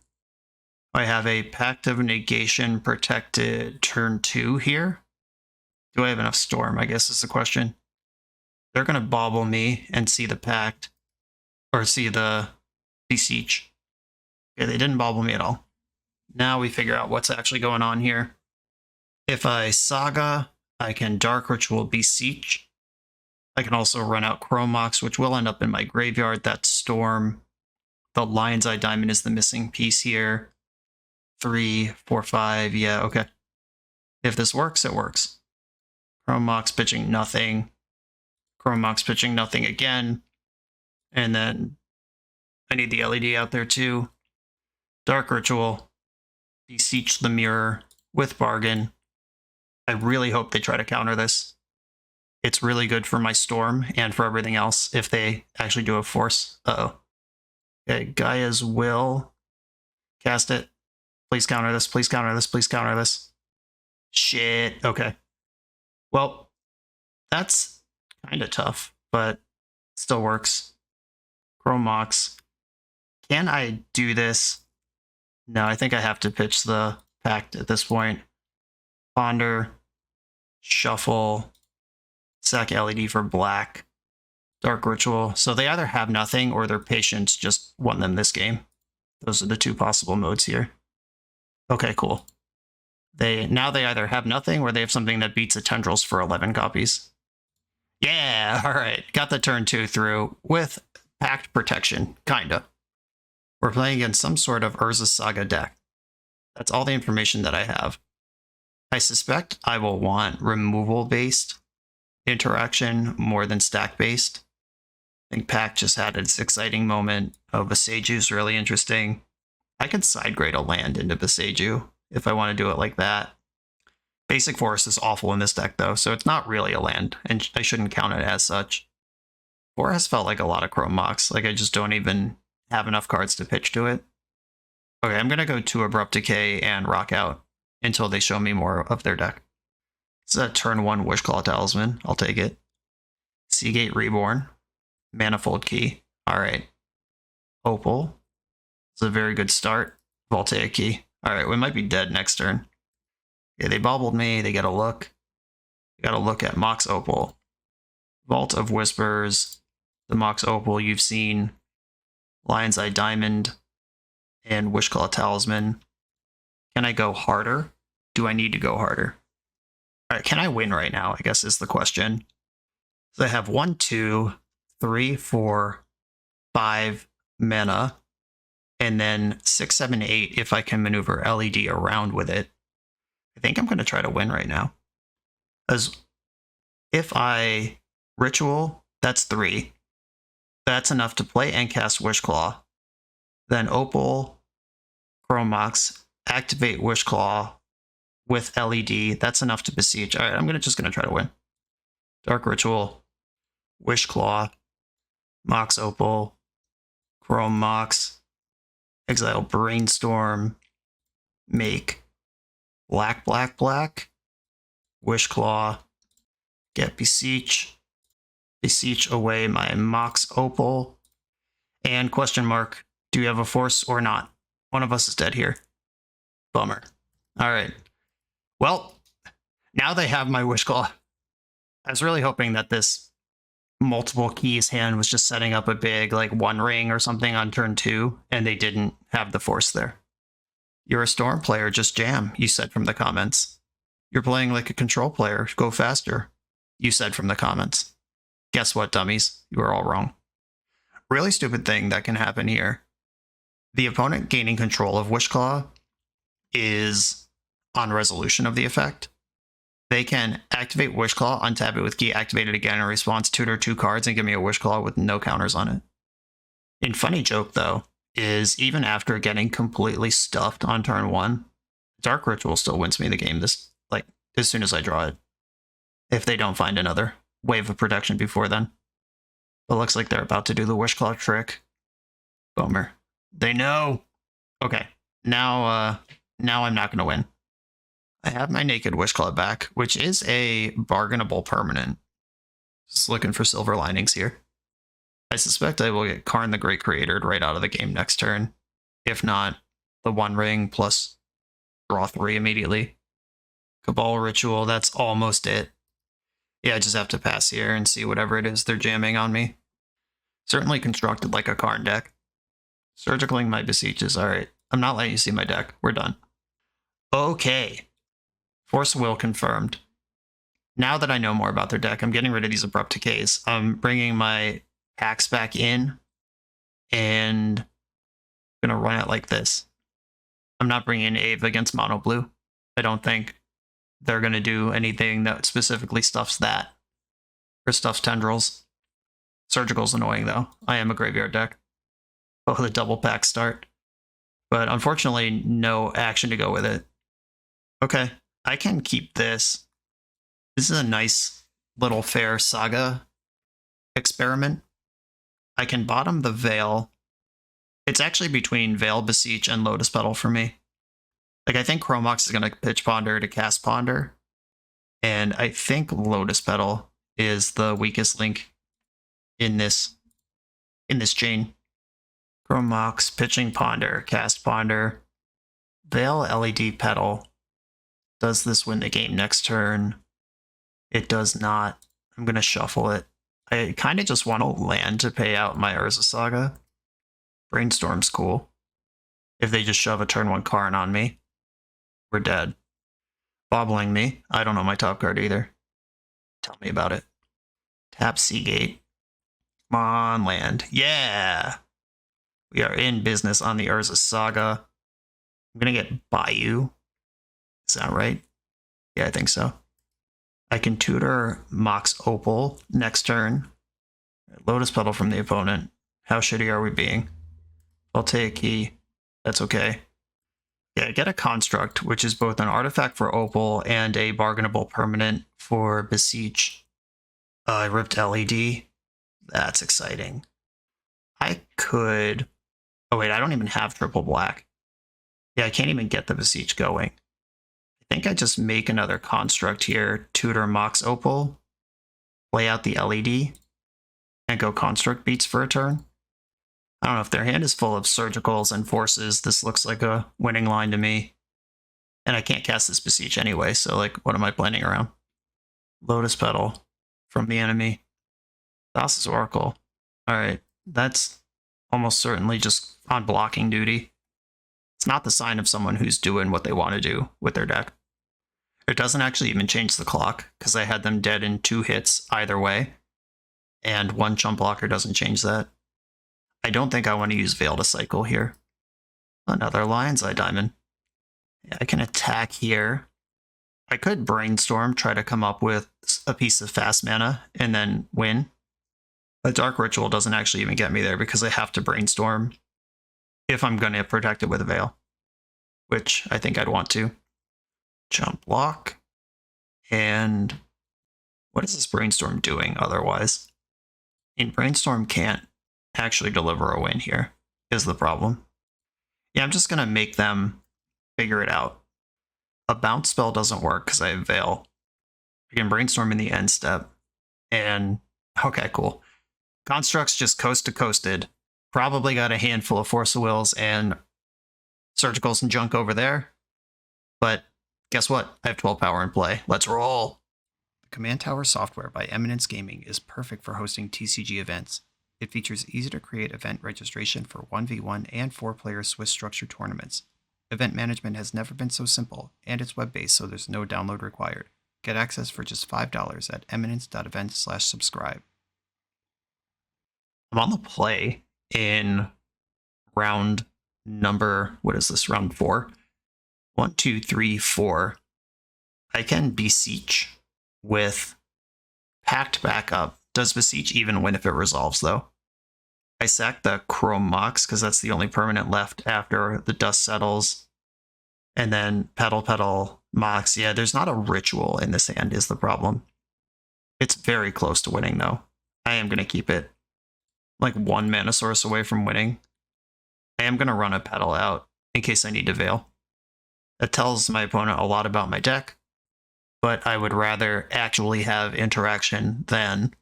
I have a Pact of Negation protected turn 2 here. Do I have enough Storm, I guess is the question. They're going to bobble me and see the Pact. Or see the Beseech. Okay, they didn't bobble me at all. Now we figure out what's actually going on here. If I Saga, I can Dark Ritual Beseech. I can also run out Chrome Mox, which will end up in my graveyard. That's Storm. The Lion's Eye Diamond is the missing piece here. 3, 4, 5. Yeah, okay. If this works, it works. Chrome Mox pitching nothing. Chrome Mox pitching nothing again. And then I need the LED out there too. Dark Ritual. Beseech the Mirror with Bargain. I really hope they try to counter this. It's really good for my Storm and for everything else if they actually do a force. Uh-oh. Okay, Gaia's Will. Cast it. Please counter this, please counter this, please counter this. Shit, okay. Well, that's kind of tough, but still works. Chrome Mox. Can I do this? No, I think I have to pitch the Pact at this point. Ponder. Shuffle. Sack LED for black. Dark Ritual. So they either have nothing or their patience just won them this game. Those are the 2 possible modes here. Okay, cool. Now they either have nothing or they have something that beats the Tendrils for 11 copies. Yeah, alright. Got the turn 2 through with Pact protection, kinda. We're playing against some sort of Urza Saga deck. That's all the information that I have. I suspect I will want removal-based interaction more than stack-based. I think Pact just had its exciting moment. Oh, Beseju's really interesting. I could sidegrade a land into Beseju if I want to do it like that. Basic Forest is awful in this deck, though, so it's not really a land, and I shouldn't count it as such. 4 has felt like a lot of Chrome Mox, like I just don't even have enough cards to pitch to it. Okay, I'm going to go to Abrupt Decay and Rock Out until they show me more of their deck. It's a turn 1 Wishclaw Talisman. I'll take it. Seagate Reborn. Manifold Key. Alright. Opal. It's a very good start. Voltaic Key. Alright, we might be dead next turn. Okay, they bobbled me. They get a look. Got to look at Mox Opal. Vault of Whispers. The Mox Opal you've seen. Lion's Eye Diamond. and Wishclaw Talisman. Can I go harder? Do I need to go harder? All right, can I win right now, I guess is the question. So I have 1, 2, 3, 4, 5 mana, and then 6, 7, 8 if I can maneuver LED around with it. I think I'm going to try to win right now. As if I Ritual, that's 3. That's enough to play and cast Wishclaw. Then Opal, Chrome Mox, activate Wishclaw with LED. That's enough to Beseech. All right, I'm just going to try to win. Dark Ritual, Wishclaw, Mox Opal, Chrome Mox, exile Brainstorm, make black, black, black, Wishclaw, get Beseech, Beseech away my Mox Opal, and question mark, do you have a force or not? One of us is dead here. Bummer. All right. Well, now they have my Wishclaw. I was really hoping that this multiple keys hand was just setting up a big, like, one ring or something on turn 2, and they didn't have the force there. You're a Storm player, just jam, you said from the comments. You're playing like a control player, go faster, you said from the comments. Guess what, dummies? You are all wrong. Really stupid thing that can happen here. The opponent gaining control of Wishclaw is on resolution of the effect. They can activate Wishclaw, untap it with key, activate it again in response, tutor 2 cards, and give me a Wishclaw with no counters on it. In funny joke, though, is even after getting completely stuffed on turn 1, Dark Ritual still wins me the game as soon as I draw it. If they don't find another wave of protection before then. But looks like they're about to do the Wishclaw trick. Bummer. They know. Okay, now I'm not going to win. I have my Naked Wishclaw back, which is a bargainable permanent. Just looking for silver linings here. I suspect I will get Karn the Great Creator right out of the game next turn. If not, the 1 ring plus draw 3 immediately. Cabal Ritual, that's almost it. Yeah, I just have to pass here and see whatever it is they're jamming on me. Certainly constructed like a Karn deck. Surgicaling my Beseeches, alright. I'm not letting you see my deck. We're done. Okay. Force Will confirmed. Now that I know more about their deck, I'm getting rid of these Abrupt Decays. I'm bringing my packs back in and I'm going to run it like this. I'm not bringing Ave against Mono Blue. I don't think they're going to do anything that specifically stuffs that or stuffs Tendrils. Surgical's annoying, though. I am a graveyard deck. Oh, the double pack start. But unfortunately, no action to go with it. Okay, I can keep this. This is a nice little fair Saga experiment. I can bottom the Veil. It's actually between Veil, Beseech, and Lotus Petal for me. Like, I think Chrome Mox is going to pitch Ponder to cast Ponder. And I think Lotus Petal is the weakest link in this chain. Chrome Mox, pitching Ponder, cast Ponder. Veil, LED Petal. Does this win the game next turn? It does not. I'm going to shuffle it. I kind of just want to land to pay out my Urza Saga. Brainstorm's cool. If they just shove a turn 1 Karn on me, we're dead. Bobbling me. I don't know my top card either. Tell me about it. Tap Seagate. Come on, land. Yeah! We are in business on the Urza Saga. I'm going to get Bayou. Is that right? Yeah, I think so. I can tutor Mox Opal next turn. Lotus Petal from the opponent. How shitty are we being? I'll take key. That's okay. Yeah, get a Construct, which is both an artifact for Opal and a bargainable permanent for Beseech. I ripped LED. That's exciting. I could... Oh wait, I don't even have triple black. Yeah, I can't even get the Beseech going. I think I just make another Construct here, tutor Mox Opal, play out the LED, and go Construct Beats for a turn. I don't know if their hand is full of Surgicals and Forces. This looks like a winning line to me. And I can't cast this Beseech anyway, so like, what am I planning around? Lotus Petal from the enemy. Thassa's Oracle. Alright, that's almost certainly just on blocking duty. It's not the sign of someone who's doing what they want to do with their deck. It doesn't actually even change the clock, because I had them dead in 2 hits either way, and 1 chump blocker doesn't change that. I don't think I want to use Veil to cycle here. Another Lion's Eye Diamond. Yeah, I can attack here. I could Brainstorm, try to come up with a piece of fast mana, and then win. A Dark Ritual doesn't actually even get me there, because I have to Brainstorm if I'm going to protect it with a Veil, which I think I'd want to. Jump block. And what is this Brainstorm doing otherwise? And Brainstorm can't actually deliver a win here, is the problem. Yeah, I'm just going to make them figure it out. A bounce spell doesn't work because I have Veil. I can Brainstorm in the end step. And, okay, cool. Constructs just coast to coasted. Probably got a handful of Force of Wills and Surgicals and junk over there. But guess what? I have 12 power in play. Let's roll. The Command Tower software by Eminence Gaming is perfect for hosting TCG events. It features easy-to-create event registration for 1v1 and 4-player Swiss structured tournaments. Event management has never been so simple, and it's web-based, so there's no download required. Get access for just $5 at eminence.event/subscribe. I'm on the play in round number, what is this, round 4? 1, 2, 3, 4. I can Beseech with Pact backup. Does Beseech even win if it resolves, though? I sack the Chrome Mox because that's the only permanent left after the dust settles. And then Petal, Mox. Yeah, there's not a ritual in this hand is the problem. It's very close to winning, though. I am going to keep it like 1 mana source away from winning. I am going to run a Petal out in case I need to Veil. That tells my opponent a lot about my deck, but I would rather actually have interaction than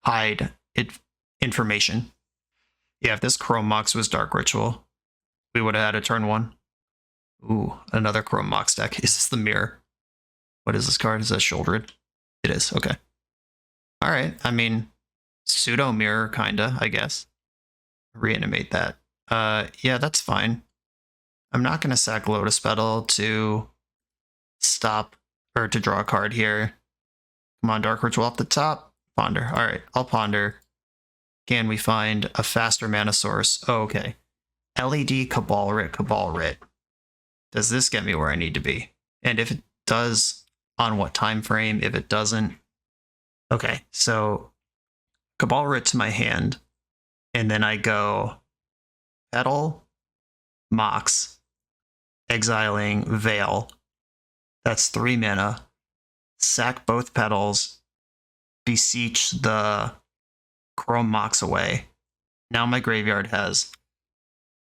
hide information. Yeah, if this Chrome Mox was Dark Ritual, we would have had a turn 1. Ooh, another Chrome Mox deck. Is this the Mirror? What is this card? Is that Shouldered? It is, okay. Alright, I mean, pseudo Mirror, kinda, I guess. Reanimate that. Yeah, that's fine. I'm not going to sack Lotus Petal to stop, or to draw a card here. Come on, Dark Ritual up the top. Ponder. Alright, I'll Ponder. Can we find a faster mana source? Oh, okay. LED Cabal Writ. Does this get me where I need to be? And if it does, on what time frame? If it doesn't, okay. So Cabal Writ to my hand, and then I go Petal, Mox, exiling Veil. That's 3 mana. Sack both petals. Beseech the Chrome Mox away. Now my graveyard has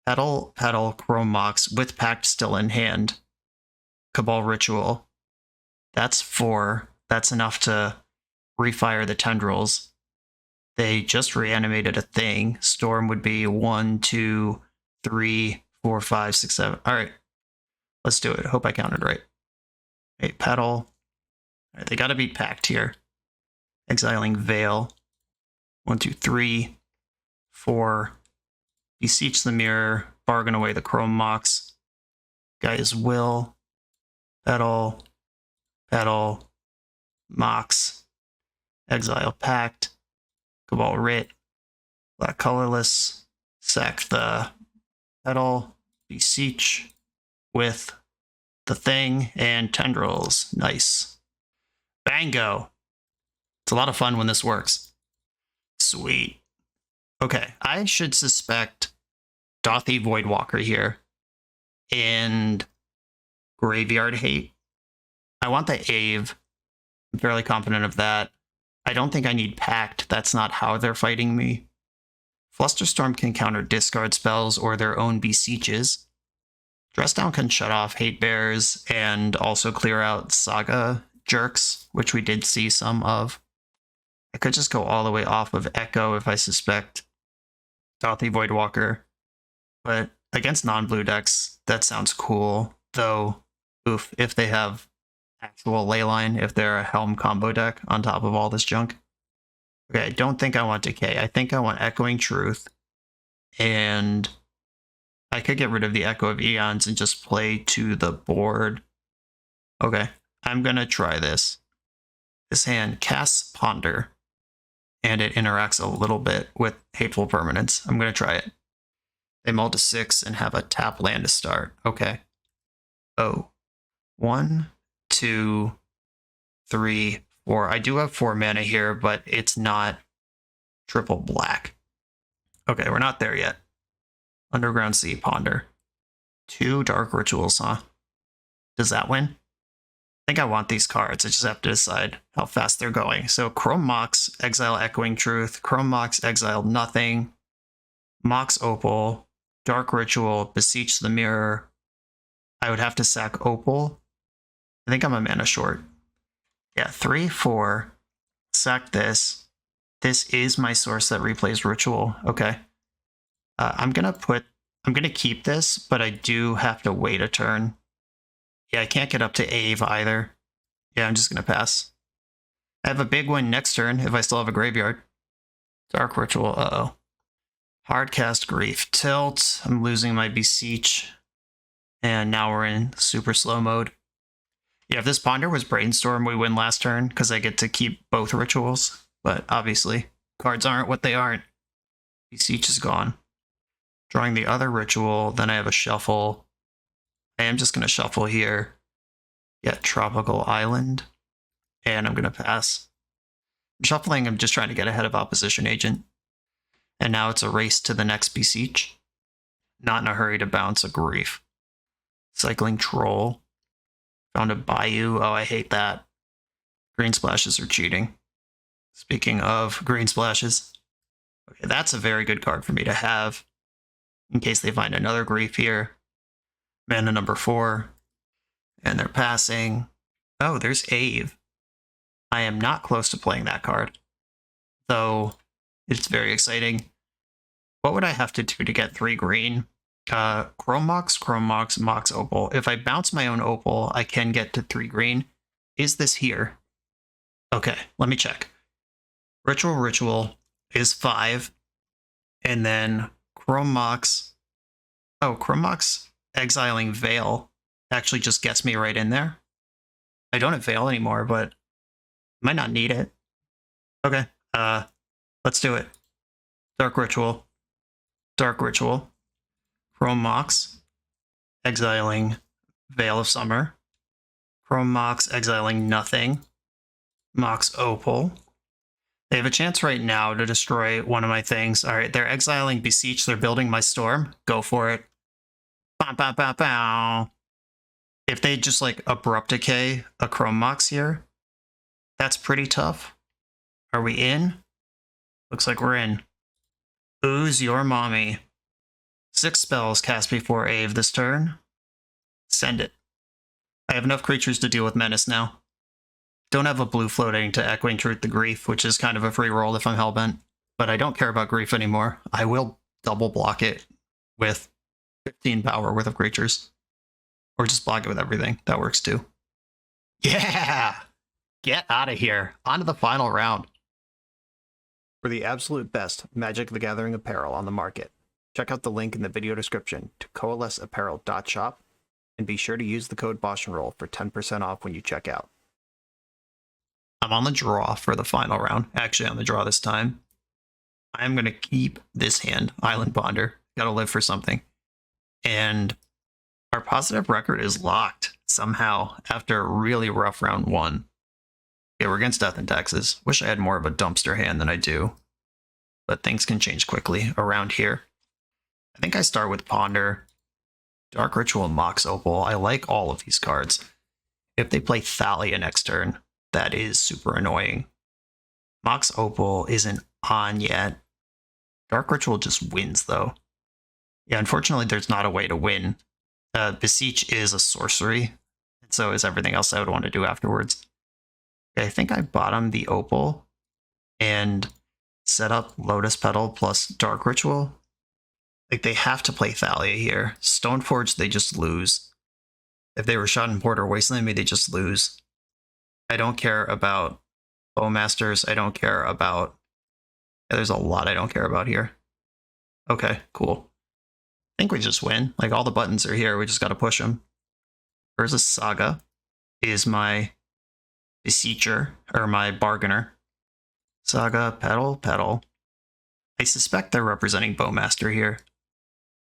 Petal, Chrome Mox with Pact still in hand. Cabal Ritual. That's 4. That's enough to refire the tendrils. They just reanimated a thing. Storm would be 1, 2, 3, 4, 5, 6, 7. Alright. Let's do it. Hope I counted right. Okay, Petal. Alright, they gotta beat Pact here. Exiling Veil. 1, 2, 3, 4. Beseech the Mirror. Bargain away the Chrome Mox. Guy's Will. Petal. Mox. Exile Pact. Cabal Writ. Black Colorless. Sack the Petal. Beseech with the thing and tendrils. Nice. Bango. It's a lot of fun when this works. Sweet. Okay, I should suspect Dothy Voidwalker here and Graveyard Hate. I want the Ave. I'm fairly confident of that. I don't think I need Pact. That's not how they're fighting me. Flusterstorm can counter discard spells or their own Beseeches. Dressdown can shut off Hate Bears and also clear out Saga jerks, which we did see some of. I could just go all the way off of Echo if I suspect Dothy Voidwalker. But against non-blue decks, that sounds cool. Though, oof, if they have actual Leyline, if they're a Helm combo deck on top of all this junk. Okay, I don't think I want Decay. I think I want Echoing Truth. And I could get rid of the Echo of Eons and just play to the board. Okay, I'm gonna try this. This hand casts Ponder, and it interacts a little bit with Hateful Permanence. I'm gonna try it. They mull to 6 and have a tap land to start. Okay. Oh. 1, 2, 3, 4. I do have 4 mana here, but it's not triple black. Okay, we're not there yet. Underground Sea, Ponder. 2 Dark Rituals, huh? Does that win? I think I want these cards. I just have to decide how fast they're going. So Chrome Mox, exile Echoing Truth. Chrome Mox, exile nothing. Mox Opal. Dark Ritual. Beseech the Mirror. I would have to sack Opal. I think I'm a mana short. Yeah, 3, 4. Sack this. This is my source that replays Ritual. Okay. I'm gonna keep this, but I do have to wait a turn. Yeah, I can't get up to Ave either. Yeah, I'm just gonna pass. I have a big win next turn if I still have a graveyard. Dark Ritual, uh-oh. Hardcast Grief. Tilt. I'm losing my Beseech. And now we're in super slow mode. Yeah, if this Ponder was Brainstorm, we win last turn, because I get to keep both rituals. But obviously, cards aren't what they aren't. Beseech is gone. Drawing the other ritual, then I have a shuffle. I am just going to shuffle here. Get Tropical Island. And I'm going to pass. Shuffling, I'm just trying to get ahead of Opposition Agent. And now it's a race to the next Beseech. Not in a hurry to bounce a Grief. Cycling Troll. Found a Bayou. Oh, I hate that. Green splashes are cheating. Speaking of green splashes. Okay, that's a very good card for me to have. In case they find another Grief here. Mana number 4. And they're passing. Oh, there's Ave. I am not close to playing that card. Though, it's very exciting. What would I have to do to get 3 green? Chrome Mox, Mox Opal. If I bounce my own Opal, I can get to 3 green. Is this here? Okay, let me check. Ritual is 5. And then Chrome Mox. Oh, Chrome Mox exiling Veil actually just gets me right in there. I don't have Veil anymore, but might not need it. Okay, let's do it. Dark Ritual. Chrome Mox, exiling Veil of Summer. Chrome Mox, exiling nothing. Mox Opal. They have a chance right now to destroy one of my things. All right, they're exiling Beseech. They're building my Storm. Go for it. Bow, bow, bow, bow. If they just like Abrupt Decay a Chrome Mox here, that's pretty tough. Are we in? Looks like we're in. Ooze your mommy. 6 spells cast before Ave this turn. Send it. I have enough creatures to deal with Menace now. Don't have a blue floating to Echoing Truth the Grief, which is kind of a free roll if I'm Hellbent. But I don't care about Grief anymore. I will double block it with 15 power worth of creatures. Or just block it with everything. That works too. Yeah! Get out of here. On to the final round. For the absolute best Magic the Gathering apparel on the market, check out the link in the video description to coalesceapparel.shop, and be sure to use the code BoshNRoll for 10% off when you check out. I'm on the draw for the final round. Actually, on the draw this time. I'm going to keep this hand, Island Ponder. Gotta live for something. And our positive record is locked somehow after a really rough round 1. Okay, we're against Death and Taxes. Wish I had more of a dumpster hand than I do. But things can change quickly around here. I think I start with Ponder, Dark Ritual, and Mox Opal. I like all of these cards. If they play Thalia next turn, that is super annoying. Mox Opal isn't on yet. Dark Ritual just wins, though. Yeah, unfortunately, there's not a way to win. Beseech is a sorcery, and so is everything else I would want to do afterwards. I think I bottom the Opal and set up Lotus Petal plus Dark Ritual. Like, they have to play Thalia here. Stoneforge, they just lose. If they were shot in Porter Wasteland, maybe they just lose. I don't care about Bowmasters. I don't care about... Yeah, there's a lot I don't care about here. Okay, cool. think we just win. Like, all the buttons are here. We just got to push them. Urza Saga is my Beseecher, or my bargainer. Saga, pedal. I suspect they're representing Bowmaster here.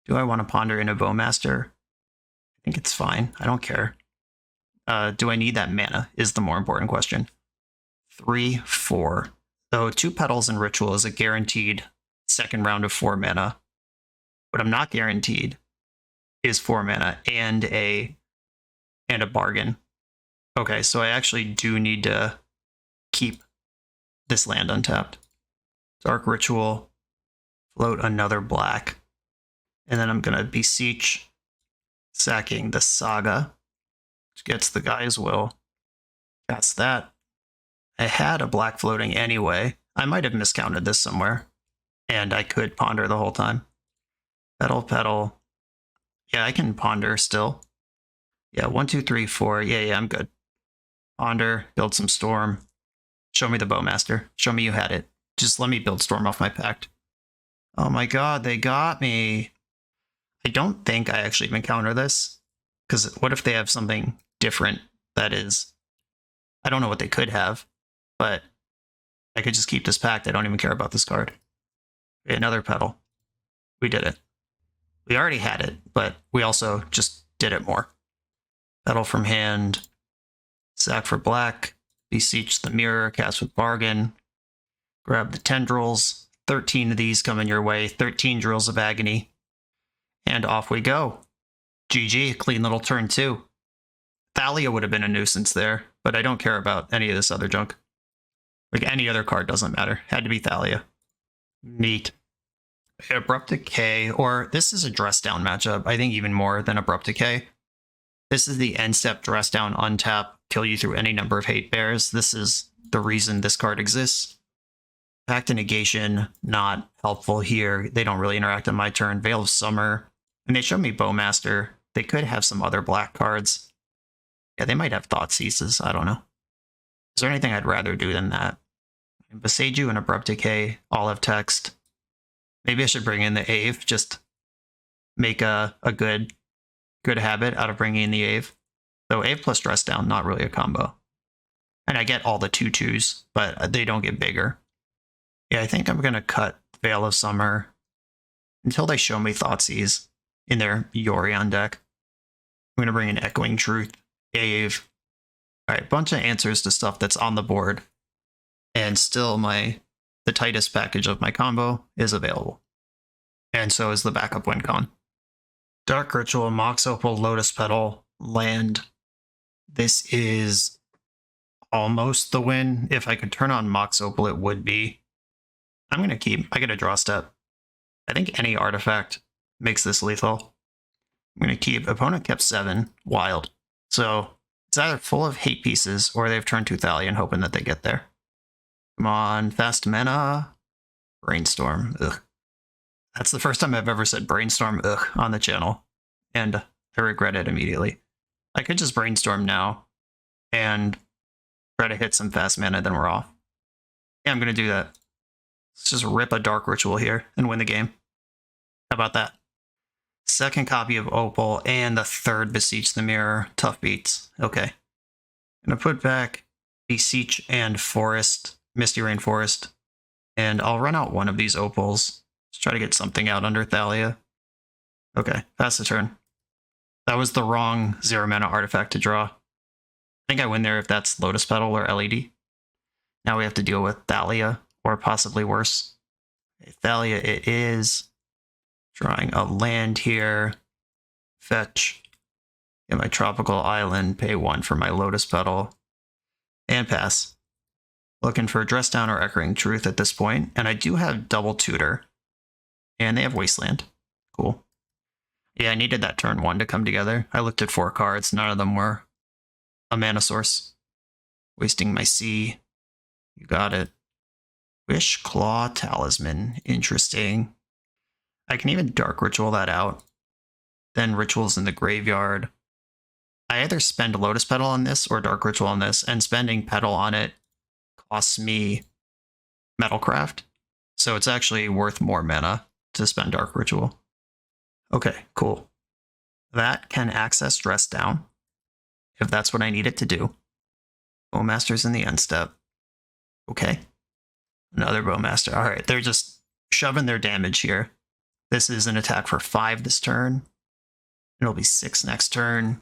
Do I want to ponder in a Bowmaster? I think it's fine. I don't care. Do I need that mana is the more important question. 3, 4. So 2 petals in Ritual is a guaranteed second round of 4 mana. What I'm not guaranteed is 4 mana and a bargain. Okay, so I actually do need to keep this land untapped. Dark Ritual, float another black, and then I'm gonna Beseech, sacking the Saga, which gets the Guy's Will. Cast that. I had a black floating anyway. I might have miscounted this somewhere, and I could ponder the whole time. Pedal. Yeah, I can ponder still. Yeah, 1, 2, 3, 4. Yeah, I'm good. Ponder, build some Storm. Show me the Bowmaster. Show me you had it. Just let me build Storm off my pact. Oh my god, they got me. I don't think I actually even counter this. Because what if they have something different that is... I don't know what they could have, but I could just keep this pact. I don't even care about this card. Okay, another pedal. We did it. We already had it, but we also just did it more. Pedal from hand. Sack for black. Beseech the mirror. Cast with bargain. Grab the tendrils. 13 of these coming your way. 13 drills of agony. And off we go. GG. Clean little turn 2. Thalia would have been a nuisance there, but I don't care about any of this other junk. Like, any other card doesn't matter. Had to be Thalia. Neat. Abrupt Decay, or this is a dress down matchup. I think even more than Abrupt Decay. This is the end step dress down, untap, kill you through any number of hate bears. This is the reason this card exists. Pact and Negation, not helpful here. They don't really interact on my turn. Veil of Summer, and they show me Bowmaster. They could have some other black cards. Yeah, they might have Thoughtseizes. I don't know. Is there anything I'd rather do than that? Beseech and Abrupt Decay all have text. Maybe I should bring in the Ave, just make a good habit out of bringing in the Ave. So Ave plus dress down, not really a combo. And I get all the 2/2s, but they don't get bigger. Yeah, I think I'm going to cut Veil of Summer until they show me Thoughtseize in their Yorion deck. I'm going to bring in Echoing Truth, Ave. Alright, bunch of answers to stuff that's on the board. And still the tightest package of my combo is available. And so is the backup win con. Dark Ritual, Mox Opal, Lotus Petal, land. This is almost the win. If I could turn on Mox Opal, it would be. I'm going to keep. I get a draw step. I think any artifact makes this lethal. I'm going to keep. Opponent kept 7. Wild. So it's either full of hate pieces or they've turned to Thalia and hoping that they get there. Come on, fast mana. Brainstorm. Ugh. That's the first time I've ever said brainstorm on the channel. And I regret it immediately. I could just brainstorm now and try to hit some fast mana, then we're off. Yeah, I'm going to do that. Let's just rip a Dark Ritual here and win the game. How about that? Second copy of Opal and the third Beseech the Mirror. Tough beats. Okay. I'm going to put back Beseech and Forest. Misty Rain Forest, and I'll run out one of these Opals. Let's try to get something out under Thalia. Okay, pass the turn. That was the wrong 0 mana artifact to draw. I think I win there if that's Lotus Petal or LED. Now we have to deal with Thalia, or possibly worse. Okay, Thalia it is. Drawing a land here. Fetch. Get my Tropical Island, pay 1 for my Lotus Petal. And pass. Looking for Dress Down or Echoing Truth at this point. And I do have Double Tutor. And they have Wasteland. Cool. Yeah, I needed that turn 1 to come together. I looked at 4 cards. None of them were a mana source. Wasting my C. You got it. Wish Claw Talisman. Interesting. I can even Dark Ritual that out. Then Rituals in the graveyard. I either spend Lotus Petal on this or Dark Ritual on this. And spending Petal on it costs me Metalcraft, so it's actually worth more mana to spend Dark Ritual. Okay, cool. That can access Dress Down, if that's what I need it to do. Bowmaster's in the end step. Okay. Another Bowmaster. All right, they're just shoving their damage here. This is an attack for 5 this turn. It'll be 6 next turn.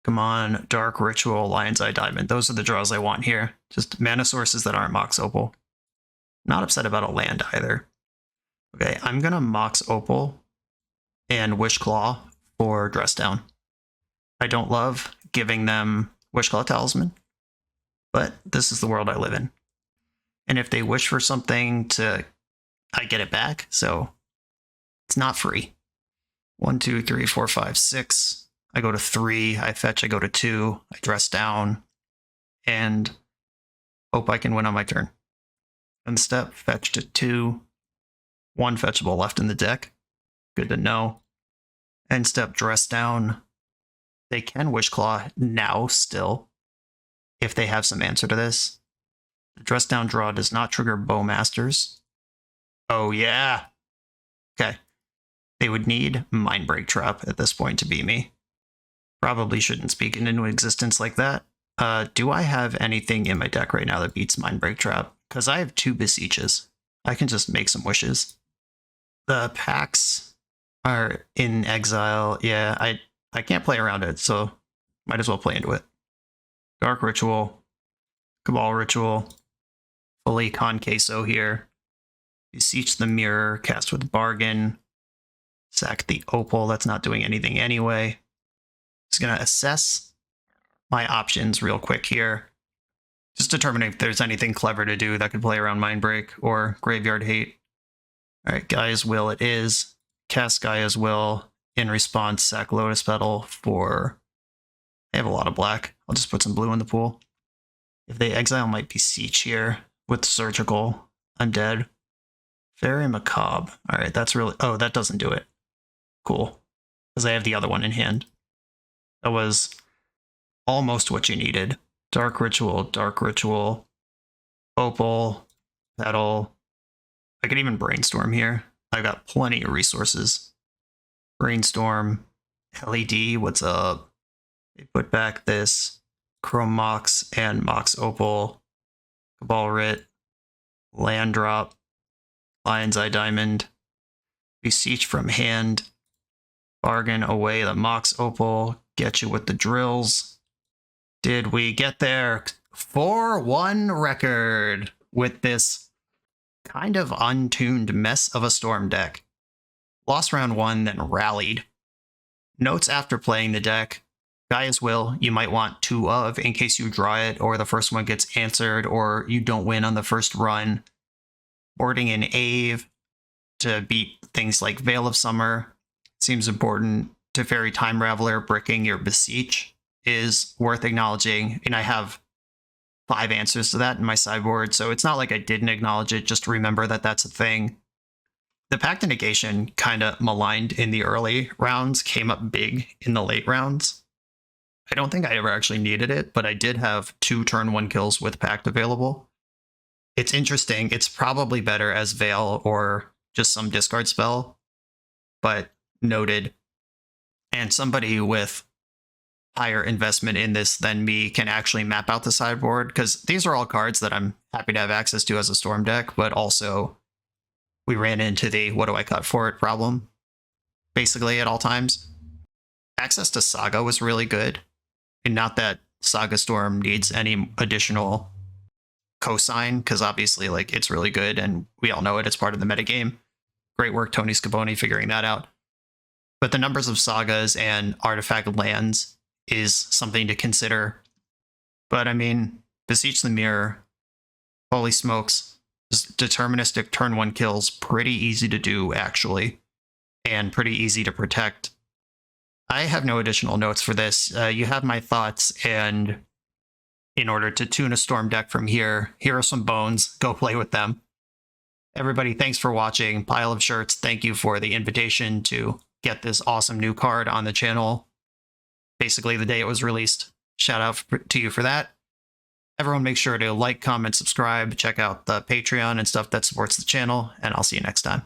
Come on, Dark Ritual, Lion's Eye Diamond. Those are the draws I want here. Just mana sources that aren't Mox Opal. Not upset about a land either. Okay, I'm gonna Mox Opal and Wishclaw for Dress Down. I don't love giving them Wishclaw Talisman, but this is the world I live in. And if they wish for something I get it back, so it's not free. 1, 2, 3, 4, 5, 6. I go to 3, I fetch, I go to 2, I Dress Down, and hope I can win on my turn. End step, fetch to 2. 1 fetchable left in the deck. Good to know. End step, Dress Down. They can Wishclaw now still, if they have some answer to this. The Dress Down draw does not trigger Bowmasters. Oh yeah! Okay. They would need Mindbreak Trap at this point to beat me. Probably shouldn't speak it into existence like that. Do I have anything in my deck right now that beats Mindbreak Trap? Because I have 2 Beseeches. I can just make some wishes. The packs are in exile. Yeah, I can't play around it, so might as well play into it. Dark Ritual, Cabal Ritual, fully Con Queso here. Beseech the Mirror, cast with Bargain. Sack the Opal, that's not doing anything anyway. Just gonna assess my options real quick here. Just determining if there's anything clever to do that could play around Mindbreak or Graveyard Hate. Alright, Gaia's Will it is. Cast Gaia's Will. In response, sack Lotus Petal for... I have a lot of black. I'll just put some blue in the pool. If they exile my Beseech here with Surgical, I'm dead. Very Macabre. Alright, that's really... Oh, that doesn't do it. Cool. Because I have the other one in hand. That was almost what you needed. Dark Ritual, Opal, Petal. I could even Brainstorm here. I've got plenty of resources. Brainstorm, LED, what's up? They put back this Chrome Mox and Mox Opal, Cabal Writ, Land Drop, Lion's Eye Diamond, Beseech from hand, bargain away the Mox Opal, get you with the drills. Did we get there? 4-1 record with this kind of untuned mess of a Storm deck. Lost round 1, then rallied. Notes after playing the deck. Gaia's Will, you might want 2 of in case you draw it, or the first one gets answered, or you don't win on the first run. Boarding in Ave to beat things like Veil of Summer seems important. Teferi Time Raveler bricking your Beseech is worth acknowledging, and I have 5 answers to that in my sideboard, so it's not like I didn't acknowledge it, just remember that that's a thing. The Pact of Negation, kind of maligned in the early rounds, came up big in the late rounds. I don't think I ever actually needed it, but I did have 2 turn 1 kills with Pact available. It's interesting, it's probably better as Veil or just some discard spell, but noted. And somebody with higher investment in this than me can actually map out the sideboard, because these are all cards that I'm happy to have access to as a Storm deck, but also we ran into the what do I cut for it problem basically at all times. Access to Saga was really good, and not that Saga Storm needs any additional cosign, because obviously like it's really good and we all know it, it's part of the metagame. Great work, Tony Scaboni, figuring that out. But the numbers of Sagas and artifact lands is something to consider. But I mean, Beseech the Mirror, holy smokes, just deterministic turn 1 kills, pretty easy to do actually, and pretty easy to protect. I have no additional notes for this. You have my thoughts, and in order to tune a Storm deck from here are some bones. Go play with them. Everybody, thanks for watching. Pile of Shirts, thank you for the invitation to get this awesome new card on the channel. Basically the day it was released. Shout out to you for that. Everyone make sure to like, comment, subscribe, check out the Patreon and stuff that supports the channel, and I'll see you next time.